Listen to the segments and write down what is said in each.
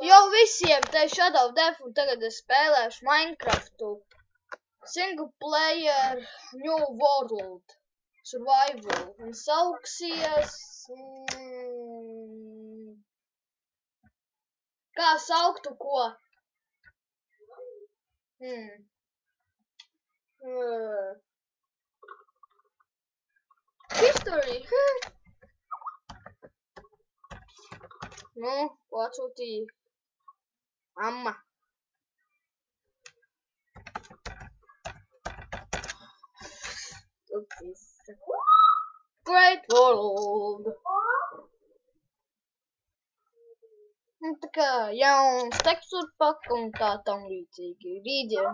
Jau visiem te Shadow Death un tagad es spēlēšu Minecraftu. Single player New World Survival. Un sauksies... Kā sauktu ko? History. Nu, ko atsūtīja? Mamma. Great World. Nu, tā kā jauns tekstūra paka un tā tam līdzīgi. Rīdien.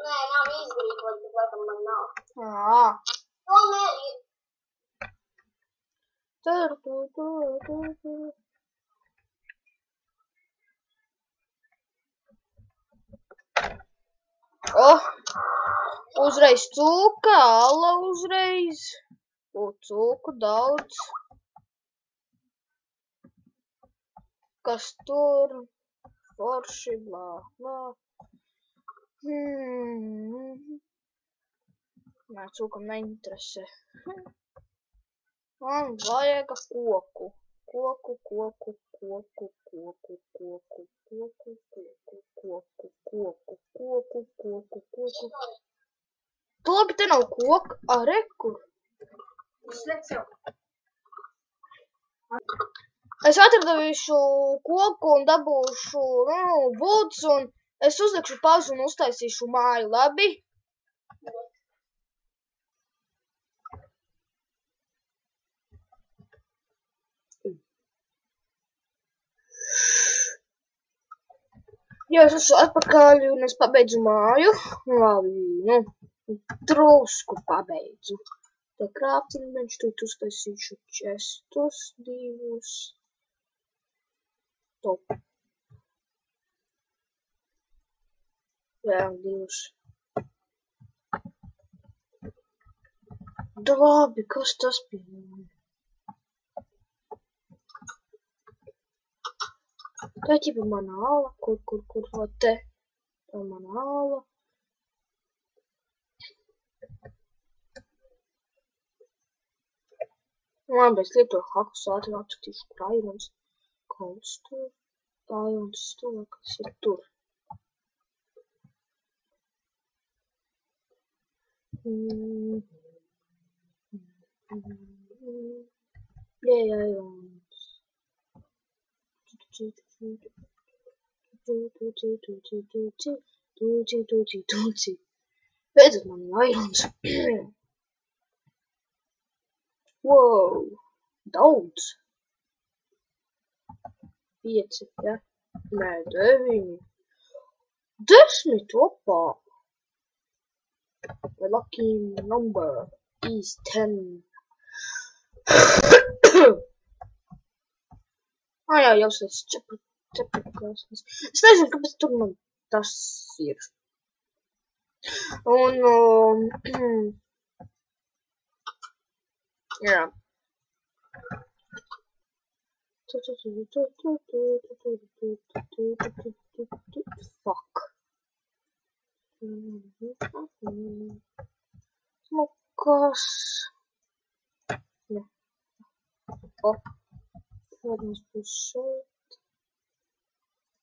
Nē, nav izglītot, bet laikam man nav. Vēl nē, ir. Uzreiz cūka, ala uzreiz. Cūku daudz. Kas tur? Forši, blā, blā. Nē, cūkam neinteresē. Man vajag koku. Koku. Labi, te nav koka. Re, kur? Es atradīšu koku un dabūšu, vuds un es uzlikšu pauzu un uztaisīšu māju, labi? Jā, es esmu atpakaļ un es pabeidzu māju. Labi, drusku pabeidzu. Te krāptiņš, tu uztaisīšu čestus divus. Top. Jā, divus. Labi, kas tas bija? Tā ir ķipa mana ala, kur, te. Tā mana ala. Labi, es lietoju hakus, ātri atskatīšu, kur airons. Kauts tur. Airons tur, kas ir tur. Jā, airons. Beidzot man airons. Wow, daudz. 5, ja? Nē, 9. 10, opā. The lucky number is 10. Jā, jau es čepakās. Es nezinu, kāpēc tur man tas ir. Un, jā. Fuck. Smukas. Jā. Ладно, спушет.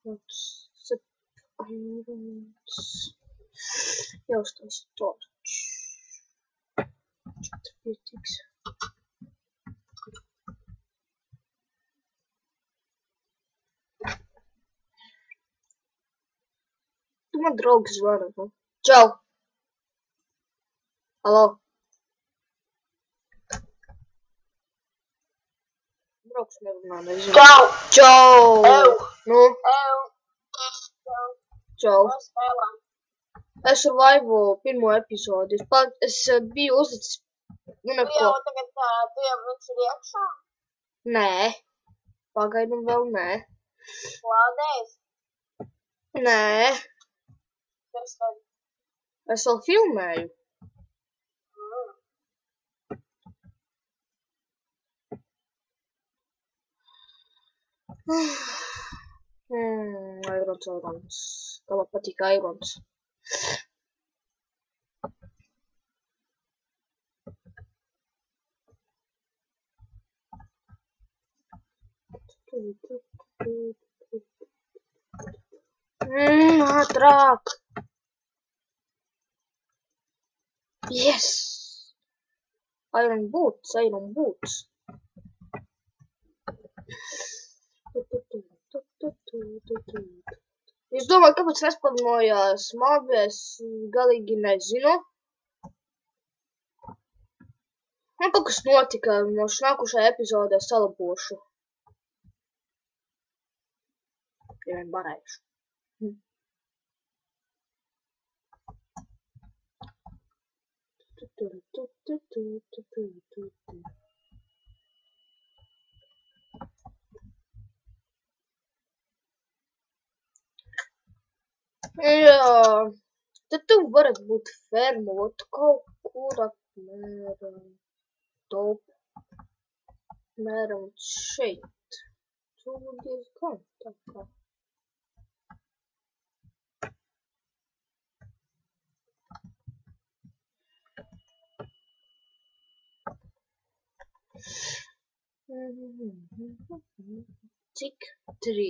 Вот, я остался тот. 4x. Tu man draugs zvana, nu? Čau! Halo! Draugs nerunā, nezinu. Čau! Nu? Čau! Es Survival pirmo epizodi. Es biju uzlicis... Tu jau tagad, tu jau viņš ir iekšā? Nē. Pagaidam vēl nē. Lādējis? Nē. Kas tad? Es vēl filmēju. Irons. Kā man patīk Irons. Ātrāk! Yes! Iron boots. Es domāju, kāpēc nespadomājās mobs, galīgi nezinu. Man kaut kas notika, no nākošajā epizodē salabošu. Ja vien varēšu. Jā, tad tu varat būt fermot kaut kur apmēram apmēram šeit. Tu diezgan tā kā. Cik? 3.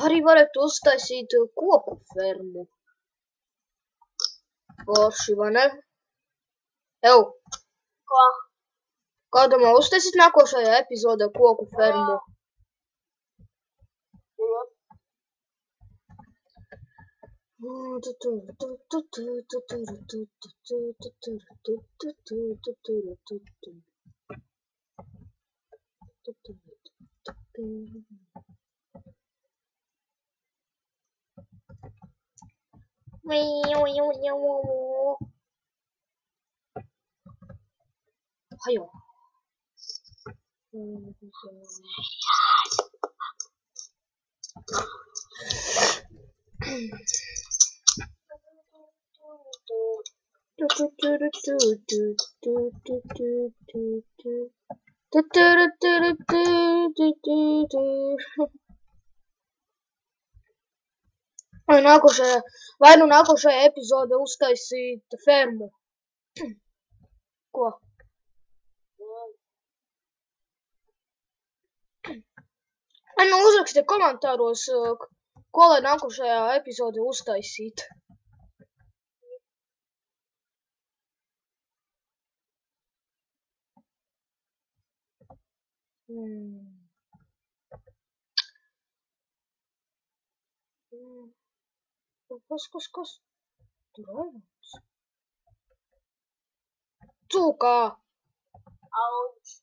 Arī varētu uztaisīt koku fermu. Forši, vai ne? Ew! Ko? Kā domā uztaisīt nākošajā epizodē koku fermu? Hajo. Vai nu nākošajā epizodē uztaisīt fermu? Ko? Vai nu uzrakstiet komentāros, ko lai nākošajā epizodē uztaisīt. Kas? Tur Irons. Cūkā! Auč.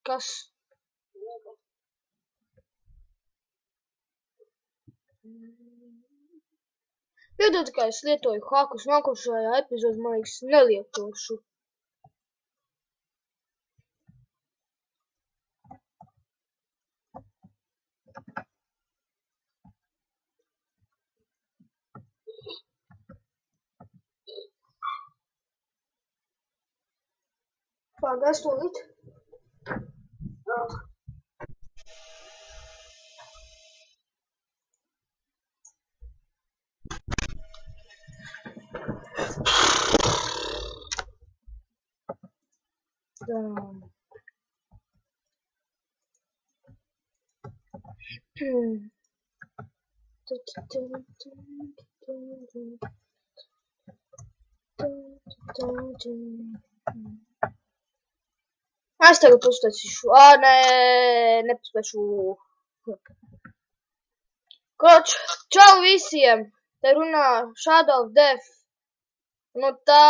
Kas? Piedod, kā es lietoju hakus, nākošajā epizodē, man liekas, nelietošu. Pagaidzi tūlīt. Es tagad uztaisīšu. Nē, nepaspēšu. Koč, čau visiem! Te runā Shadow of Death. Nu tā...